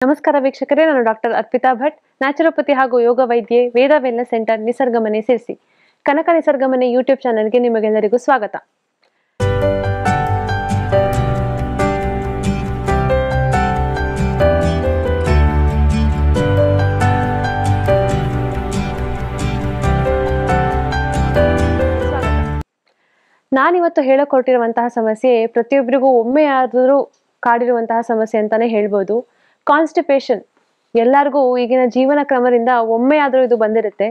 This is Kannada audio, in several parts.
ನಮಸ್ಕಾರ ವೀಕ್ಷಕರೇ, ನಾನು ಡಾಕ್ಟರ್ ಅರ್ಪಿತಾ ಭಟ್, ನ್ಯಾಚುರೋಪತಿ ಹಾಗೂ ಯೋಗ ವೈದ್ಯೆ, ವೇದ ವೆಲ್ನೆಸ್ ಸೆಂಟರ್, ನಿಸರ್ಗಮನೆ ಸೇರಿಸಿ. ಕನಕ ನಿಸರ್ಗಮನೆ ಯೂಟ್ಯೂಬ್ ಚಾನೆಲ್ಗೆ ನಿಮಗೆಲ್ಲರಿಗೂ ಸ್ವಾಗತ. ನಾನಿವತ್ತು ಹೇಳಕೊಟ್ಟಿರುವಂತಹ ಸಮಸ್ಯೆ ಪ್ರತಿಯೊಬ್ಬರಿಗೂ ಒಮ್ಮೆಯಾದರೂ ಕಾಡಿರುವಂತಹ ಸಮಸ್ಯೆ ಅಂತಾನೆ ಹೇಳ್ಬೋದು. ಕಾನ್ಸ್ಟಿಪೇಷನ್ ಎಲ್ಲರಿಗೂ ಈಗಿನ ಜೀವನ ಕ್ರಮದಿಂದ ಒಮ್ಮೆಯಾದರೂ ಇದು ಬಂದಿರುತ್ತೆ.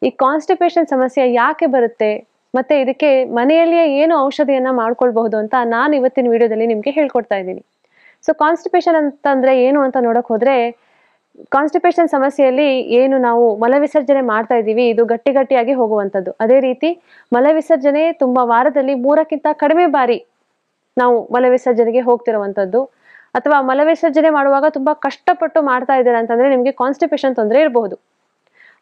ಈ ಕಾನ್ಸ್ಟಿಪೇಷನ್ ಸಮಸ್ಯೆ ಯಾಕೆ ಬರುತ್ತೆ ಮತ್ತೆ ಇದಕ್ಕೆ ಮನೆಯಲ್ಲಿಯೇ ಏನು ಔಷಧಿಯನ್ನ ಮಾಡ್ಕೊಳ್ಬಹುದು ಅಂತ ನಾನು ಇವತ್ತಿನ ವಿಡಿಯೋದಲ್ಲಿ ನಿಮ್ಗೆ ಹೇಳ್ಕೊಡ್ತಾ ಇದ್ದೀನಿ. ಸೊ ಕಾನ್ಸ್ಟಿಪೇಷನ್ ಅಂತಂದ್ರೆ ಏನು ಅಂತ ನೋಡಕ್ ಹೋದ್ರೆ, ಕಾನ್ಸ್ಟಿಪೇಷನ್ ಸಮಸ್ಯೆಯಲ್ಲಿ ಏನು ನಾವು ಮಲವಿಸರ್ಜನೆ ಮಾಡ್ತಾ ಇದ್ದೀವಿ, ಇದು ಗಟ್ಟಿಯಾಗಿ ಹೋಗುವಂಥದ್ದು. ಅದೇ ರೀತಿ ಮಲವಿಸರ್ಜನೆ ತುಂಬಾ ವಾರದಲ್ಲಿ 3ಕ್ಕಿಂತ ಕಡಿಮೆ ಬಾರಿ ನಾವು ಮಲವಿಸರ್ಜನೆಗೆ ಹೋಗ್ತಿರುವಂಥದ್ದು, ಅಥವಾ ಮಲವಿಸರ್ಜನೆ ಮಾಡುವಾಗ ತುಂಬಾ ಕಷ್ಟಪಟ್ಟು ಮಾಡ್ತಾ ಇದ್ದಾರೆ ಅಂತಂದ್ರೆ ನಿಮ್ಗೆ ಕಾನ್ಸ್ಟಿಪೇಷನ್ ತೊಂದರೆ ಇರಬಹುದು.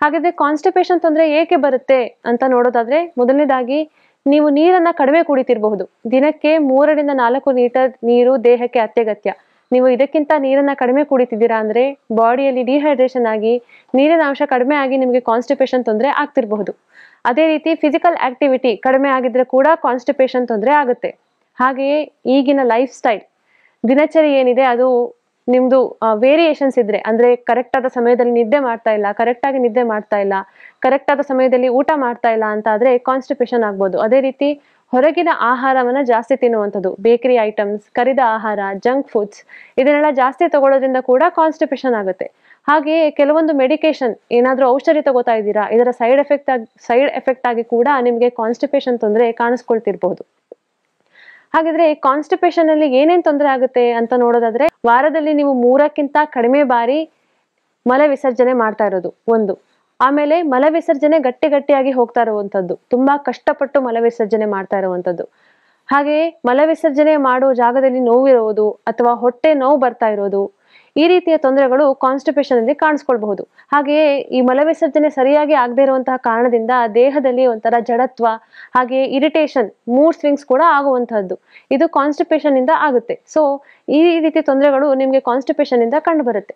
ಹಾಗಾದ್ರೆ ಕಾನ್ಸ್ಟಿಪೇಷನ್ ತೊಂದರೆ ಏಕೆ ಬರುತ್ತೆ ಅಂತ ನೋಡೋದಾದ್ರೆ, ಮೊದಲನೇದಾಗಿ ನೀವು ನೀರನ್ನ ಕಡಿಮೆ ಕುಡಿತಿರಬಹುದು. ದಿನಕ್ಕೆ 3 ರಿಂದ 4 ಲೀಟರ್ ನೀರು ದೇಹಕ್ಕೆ ಅತ್ಯಗತ್ಯ. ನೀವು ಇದಕ್ಕಿಂತ ನೀರನ್ನ ಕಡಿಮೆ ಕುಡಿತಿದ್ದೀರಾ ಅಂದ್ರೆ ಬಾಡಿಯಲ್ಲಿ ಡಿಹೈಡ್ರೇಷನ್ ಆಗಿ ನೀರಿನ ಅಂಶ ಕಡಿಮೆ ಆಗಿ ನಿಮಗೆ ಕಾನ್ಸ್ಟಿಪೇಷನ್ ತೊಂದರೆ ಆಗ್ತಿರಬಹುದು. ಅದೇ ರೀತಿ ಫಿಸಿಕಲ್ ಆಕ್ಟಿವಿಟಿ ಕಡಿಮೆ ಆಗಿದ್ರೆ ಕೂಡ ಕಾನ್ಸ್ಟಿಪೇಷನ್ ತೊಂದರೆ ಆಗುತ್ತೆ. ಹಾಗೆಯೇ ಈಗಿನ ಲೈಫ್ ಸ್ಟೈಲ್, ದಿನಚರಿ ಏನಿದೆ ಅದು ನಿಮ್ದು ವೇರಿಯೇಷನ್ಸ್ ಇದ್ರೆ, ಅಂದ್ರೆ ಕರೆಕ್ಟ್ ಆದ ಸಮಯದಲ್ಲಿ ನಿದ್ದೆ ಮಾಡ್ತಾ ಇಲ್ಲ, ಕರೆಕ್ಟ್ ಆಗಿ ನಿದ್ದೆ ಮಾಡ್ತಾ ಇಲ್ಲ, ಕರೆಕ್ಟ್ ಆದ ಸಮಯದಲ್ಲಿ ಊಟ ಮಾಡ್ತಾ ಇಲ್ಲ ಅಂತ ಆದ್ರೆ ಕಾನ್ಸ್ಟಿಪೇಷನ್ ಆಗ್ಬೋದು. ಅದೇ ರೀತಿ ಹೊರಗಿನ ಆಹಾರವನ್ನ ಜಾಸ್ತಿ ತಿನ್ನುವಂಥದ್ದು, ಬೇಕರಿ ಐಟಮ್ಸ್, ಕರಿದ ಆಹಾರ, ಜಂಕ್ ಫುಡ್ಸ್ ಇದನ್ನೆಲ್ಲ ಜಾಸ್ತಿ ತಗೊಳ್ಳೋದ್ರಿಂದ ಕೂಡ ಕಾನ್ಸ್ಟಿಪೇಷನ್ ಆಗುತ್ತೆ. ಹಾಗೆಯೇ ಕೆಲವೊಂದು ಮೆಡಿಕೇಶನ್, ಏನಾದ್ರೂ ಔಷಧಿ ತಗೋತಾ ಇದ್ದೀರಾ, ಇದರ ಸೈಡ್ ಎಫೆಕ್ಟ್ ಆಗಿ ಕೂಡ ನಿಮಗೆ ಕಾನ್ಸ್ಟಿಪೇಷನ್ ತೊಂದರೆ ಕಾಣಿಸ್ಕೊಳ್ತಿರ್ಬಹುದು. ಹಾಗಿದ್ರೆ ಕಾನ್ಸ್ಟಿಪೇಷನ್ ಅಲ್ಲಿ ಏನೇನ್ ತೊಂದರೆ ಆಗುತ್ತೆ ಅಂತ ನೋಡೋದಾದ್ರೆ, ವಾರದಲ್ಲಿ ನೀವು 3ಕ್ಕಿಂತ ಕಡಿಮೆ ಬಾರಿ ಮಲ ವಿಸರ್ಜನೆ ಮಾಡ್ತಾ ಇರೋದು ಒಂದು. ಆಮೇಲೆ ಮಲ ವಿಸರ್ಜನೆ ಗಟ್ಟಿಯಾಗಿ ಹೋಗ್ತಾ ಇರುವಂತದ್ದು, ತುಂಬಾ ಕಷ್ಟಪಟ್ಟು ಮಲ ವಿಸರ್ಜನೆ ಮಾಡ್ತಾ ಇರುವಂತದ್ದು. ಹಾಗೆಯೇ ಮಲ ವಿಸರ್ಜನೆ ಮಾಡುವ ಜಾಗದಲ್ಲಿ ನೋವಿರುವುದು ಅಥವಾ ಹೊಟ್ಟೆ ನೋವು ಬರ್ತಾ ಇರೋದು, ಈ ರೀತಿಯ ತೊಂದರೆಗಳು ಕಾನ್ಸ್ಟಿಪೇಷನ್ ಅಲ್ಲಿ ಕಾಣಿಸ್ಕೊಳ್ಬಹುದು. ಹಾಗೆಯೇ ಈ ಮಲ ವಿಸರ್ಜನೆ ಸರಿಯಾಗಿ ಆಗದೆ ಇರುವಂತಹ ಕಾರಣದಿಂದ ದೇಹದಲ್ಲಿ ಒಂಥರ ಜಡತ್ವ, ಹಾಗೆಯೇ ಇರಿಟೇಷನ್, ಮೂಡ್ ಸ್ವಿಂಗ್ಸ್ ಕೂಡ ಆಗುವಂತಹದ್ದು, ಇದು ಕಾನ್ಸ್ಟಿಪೇಷನ್ ಇಂದ ಆಗುತ್ತೆ. ಸೊ ಈ ರೀತಿ ತೊಂದರೆಗಳು ನಿಮ್ಗೆ ಕಾನ್ಸ್ಟಿಪೇಷನ್ ಇಂದ ಕಂಡು ಬರುತ್ತೆ.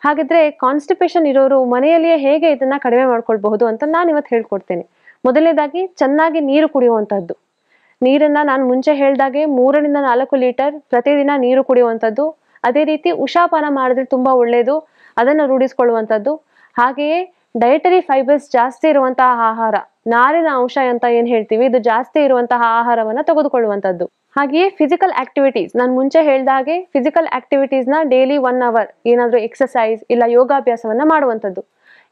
ಹಾಗಿದ್ರೆ ಕಾನ್ಸ್ಟಿಪೇಷನ್ ಇರೋರು ಮನೆಯಲ್ಲಿಯೇ ಹೇಗೆ ಇದನ್ನ ಕಡಿಮೆ ಮಾಡ್ಕೊಳ್ಬಹುದು ಅಂತ ನಾನು ಇವತ್ತು ಹೇಳ್ಕೊಡ್ತೇನೆ. ಮೊದಲನೇದಾಗಿ ಚೆನ್ನಾಗಿ ನೀರು ಕುಡಿಯುವಂತಹದ್ದು. ನೀರನ್ನ ನಾನು ಮುಂಚೆ ಹೇಳ್ದಾಗೆ 3 ರಿಂದ 4 ಲೀಟರ್ ಪ್ರತಿದಿನ ನೀರು ಕುಡಿಯುವಂಥದ್ದು. ಅದೇ ರೀತಿ ಉಷಾಪಾನ ಮಾಡಿದ್ರೆ ತುಂಬಾ ಒಳ್ಳೇದು, ಅದನ್ನು ರೂಢಿಸ್ಕೊಳ್ಳುವಂಥದ್ದು. ಹಾಗೆಯೇ ಡಯಟರಿ ಫೈಬರ್ಸ್ ಜಾಸ್ತಿ ಇರುವಂತಹ ಆಹಾರ, ನಾರಿನ ಅಂಶ ಅಂತ ಏನ್ ಹೇಳ್ತೀವಿ, ಇದು ಜಾಸ್ತಿ ಇರುವಂತಹ ಆಹಾರವನ್ನ ತೆಗೆದುಕೊಳ್ಳುವಂಥದ್ದು. ಹಾಗೆಯೇ ಫಿಸಿಕಲ್ ಆಕ್ಟಿವಿಟೀಸ್, ನಾನು ಮುಂಚೆ ಹೇಳ್ದಾಗೆ ಫಿಸಿಕಲ್ ಆಕ್ಟಿವಿಟೀಸ್ ನ ಡೈಲಿ 1 ಅವರ್ ಏನಾದ್ರೂ ಎಕ್ಸರ್ಸೈಸ್ ಇಲ್ಲ ಯೋಗಾಭ್ಯಾಸವನ್ನ ಮಾಡುವಂಥದ್ದು.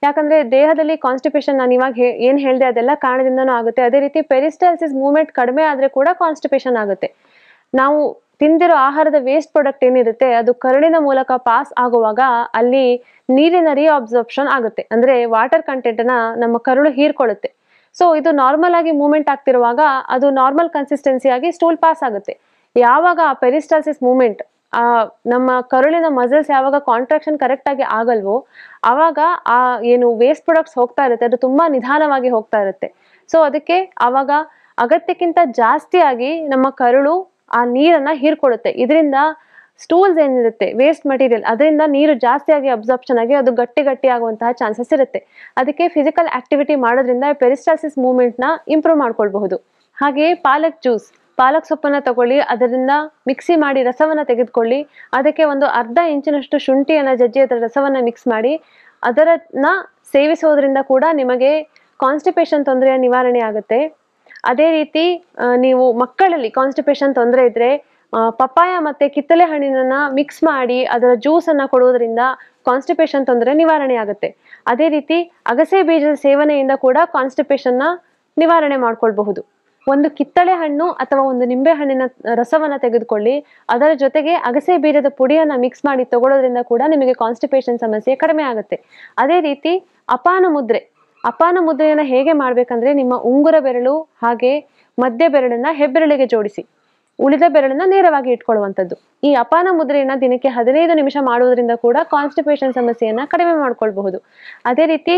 ಯಾಕಂದ್ರೆ ದೇಹದಲ್ಲಿ ಕಾನ್ಸ್ಟಿಪೇಷನ್, ನಾನು ಇವಾಗ ಏನ್ ಹೇಳ್ದೆ ಅದೆಲ್ಲ ಕಾರಣದಿಂದನೂ ಆಗುತ್ತೆ. ಅದೇ ರೀತಿ ಪೆರಿಸ್ಟಾಲ್ಸಿಸ್ ಮೂವ್ಮೆಂಟ್ ಕಡಿಮೆ ಆದ್ರೆ ಕೂಡ ಕಾನ್ಸ್ಟಿಪೇಷನ್ ಆಗುತ್ತೆ. ನಾವು ತಿಂದಿರೋ ಆಹಾರದ ವೇಸ್ಟ್ ಪ್ರಾಡಕ್ಟ್ ಏನಿರುತ್ತೆ ಅದು ಕರುಳಿನ ಮೂಲಕ ಪಾಸ್ ಆಗುವಾಗ ಅಲ್ಲಿ ನೀರಿನ ರೀಅಬ್ಸಾರ್ಪ್ಷನ್ ಆಗುತ್ತೆ, ಅಂದ್ರೆ ವಾಟರ್ ಕಂಟೆಂಟ್ ನ ನಮ್ಮ ಕರುಳು ಹೀರ್ಕೊಳ್ಳುತ್ತೆ. ಸೊ ಇದು ನಾರ್ಮಲ್ ಆಗಿ ಮೂವ್ಮೆಂಟ್ ಆಗ್ತಿರುವಾಗ ಅದು ನಾರ್ಮಲ್ ಕನ್ಸಿಸ್ಟೆನ್ಸಿ ಆಗಿ ಸ್ಟೂಲ್ ಪಾಸ್ ಆಗುತ್ತೆ. ಯಾವಾಗ ಆ ಪೆರಿಸ್ಟಾಲ್ಸಿಸ್ ಮೂವ್ಮೆಂಟ್, ನಮ್ಮ ಕರುಳಿನ ಮಸಲ್ಸ್ ಯಾವಾಗ ಕಾಂಟ್ರಾಕ್ಷನ್ ಕರೆಕ್ಟ್ ಆಗಿ ಆಗಲ್ವೋ ಆವಾಗ ಆ ಏನು ವೇಸ್ಟ್ ಪ್ರಾಡಕ್ಟ್ಸ್ ಹೋಗ್ತಾ ಇರುತ್ತೆ ಅದು ತುಂಬಾ ನಿಧಾನವಾಗಿ ಹೋಗ್ತಾ ಇರುತ್ತೆ. ಸೊ ಅದಕ್ಕೆ ಆವಾಗ ಅಗತ್ಯಕ್ಕಿಂತ ಜಾಸ್ತಿಯಾಗಿ ನಮ್ಮ ಕರುಳು ಆ ನೀರನ್ನ ಹೀರ್ಕೊಳ್ಳುತ್ತೆ. ಇದರಿಂದ ಸ್ಟೂಲ್ಸ್ ಏನಿರುತ್ತೆ, ವೇಸ್ಟ್ ಮಟೀರಿಯಲ್, ಅದರಿಂದ ನೀರು ಜಾಸ್ತಿಯಾಗಿ ಅಬ್ಸಾರ್ಪ್ಷನ್ ಆಗಿ ಅದು ಗಟ್ಟಿ ಆಗುವಂತಹ ಚಾನ್ಸಸ್ ಇರುತ್ತೆ. ಅದಕ್ಕೆ ಫಿಸಿಕಲ್ ಆಕ್ಟಿವಿಟಿ ಮಾಡೋದ್ರಿಂದ ಪೆರಿಸ್ಟಾಲ್ಸಿಸ್ ಮೂವ್ಮೆಂಟ್ ನ ಇಂಪ್ರೂವ್ ಮಾಡ್ಕೊಳ್ಬಹುದು. ಹಾಗೆಯೇ ಪಾಲಕ್ ಸೊಪ್ಪನ್ನ ತಗೊಳ್ಳಿ, ಅದರಿಂದ ಮಿಕ್ಸಿ ಮಾಡಿ ರಸವನ್ನ ತೆಗೆದುಕೊಳ್ಳಿ, ಅದಕ್ಕೆ ಒಂದು ಅರ್ಧ ಇಂಚಿನಷ್ಟು ಶುಂಠಿಯನ್ನ ಜಜ್ಜಿ ಅದರ ರಸವನ್ನ ಮಿಕ್ಸ್ ಮಾಡಿ ಅದರನ್ನ ಸೇವಿಸೋದ್ರಿಂದ ಕೂಡ ನಿಮಗೆ ಕಾನ್ಸ್ಟಿಪೇಷನ್ ತೊಂದರೆಯ ನಿವಾರಣೆ ಆಗುತ್ತೆ. ಅದೇ ರೀತಿ ನೀವು ಮಕ್ಕಳಲ್ಲಿ ಕಾನ್ಸ್ಟಿಪೇಷನ್ ತೊಂದರೆ ಇದ್ರೆ ಪಪ್ಪಾಯ ಮತ್ತೆ ಕಿತ್ತಳೆ ಹಣ್ಣಿನನ್ನ ಮಿಕ್ಸ್ ಮಾಡಿ ಅದರ ಜ್ಯೂಸ್ ಅನ್ನ ಕೊಡುವುದರಿಂದ ಕಾನ್ಸ್ಟಿಪೇಷನ್ ತೊಂದರೆ ನಿವಾರಣೆ ಆಗುತ್ತೆ. ಅದೇ ರೀತಿ ಅಗಸೆ ಬೀಜದ ಸೇವನೆಯಿಂದ ಕೂಡ ಕಾನ್ಸ್ಟಿಪೇಷನ್ ನ ನಿವಾರಣೆ ಮಾಡ್ಕೊಳ್ಬಹುದು. ಒಂದು ಕಿತ್ತಳೆ ಹಣ್ಣು ಅಥವಾ ಒಂದು ನಿಂಬೆ ಹಣ್ಣಿನ ರಸವನ್ನ ತೆಗೆದುಕೊಳ್ಳಿ, ಅದರ ಜೊತೆಗೆ ಅಗಸೆ ಬೀಜದ ಪುಡಿಯನ್ನ ಮಿಕ್ಸ್ ಮಾಡಿ ತಗೊಳ್ಳೋದ್ರಿಂದ ಕೂಡ ನಿಮಗೆ ಕಾನ್ಸ್ಟಿಪೇಷನ್ ಸಮಸ್ಯೆ ಕಡಿಮೆ ಆಗುತ್ತೆ. ಅದೇ ರೀತಿ ಅಪಾನ ಮುದ್ರೆಯನ್ನ ಹೇಗೆ ಮಾಡ್ಬೇಕಂದ್ರೆ, ನಿಮ್ಮ ಉಂಗುರ ಬೆರಳು ಹಾಗೆ ಮಧ್ಯ ಬೆರಳನ್ನ ಹೆಬ್ಬೆರಳಿಗೆ ಜೋಡಿಸಿ ಉಳಿದ ಬೆರಳನ್ನ ನೇರವಾಗಿ ಇಟ್ಕೊಳ್ಳುವಂಥದ್ದು. ಈ ಅಪಾನ ಮುದ್ರೆಯನ್ನ ದಿನಕ್ಕೆ 15 ನಿಮಿಷ ಮಾಡುವುದರಿಂದ ಕೂಡ ಕಾನ್ಸ್ಟಿಪೇಷನ್ ಸಮಸ್ಯೆಯನ್ನ ಕಡಿಮೆ ಮಾಡ್ಕೊಳ್ಬಹುದು. ಅದೇ ರೀತಿ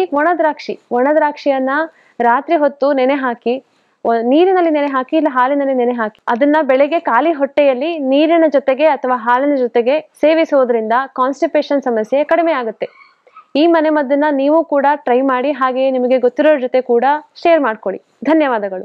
ಒಣದ್ರಾಕ್ಷಿಯನ್ನ ರಾತ್ರಿ ಹೊತ್ತು ನೆನೆ ಹಾಕಿ ನೀರಿನಲ್ಲಿ ನೆನೆ ಹಾಕಿ ಇಲ್ಲ ಹಾಲಿನಲ್ಲಿ ನೆನೆ ಹಾಕಿ ಅದನ್ನ ಬೆಳಗ್ಗೆ ಖಾಲಿ ಹೊಟ್ಟೆಯಲ್ಲಿ ನೀರಿನ ಜೊತೆಗೆ ಅಥವಾ ಹಾಲಿನ ಜೊತೆಗೆ ಸೇವಿಸುವುದರಿಂದ ಕಾನ್ಸ್ಟಿಪೇಷನ್ ಸಮಸ್ಯೆ ಕಡಿಮೆ ಆಗುತ್ತೆ. ಈ ಮನೆಮದ್ದನ್ನ ನೀವು ಕೂಡ ಟ್ರೈ ಮಾಡಿ, ಹಾಗೆಯೇ ನಿಮಗೆ ಗೊತ್ತಿರೋರ ಜೊತೆ ಕೂಡ ಶೇರ್ ಮಾಡ್ಕೊಳ್ಳಿ. ಧನ್ಯವಾದಗಳು.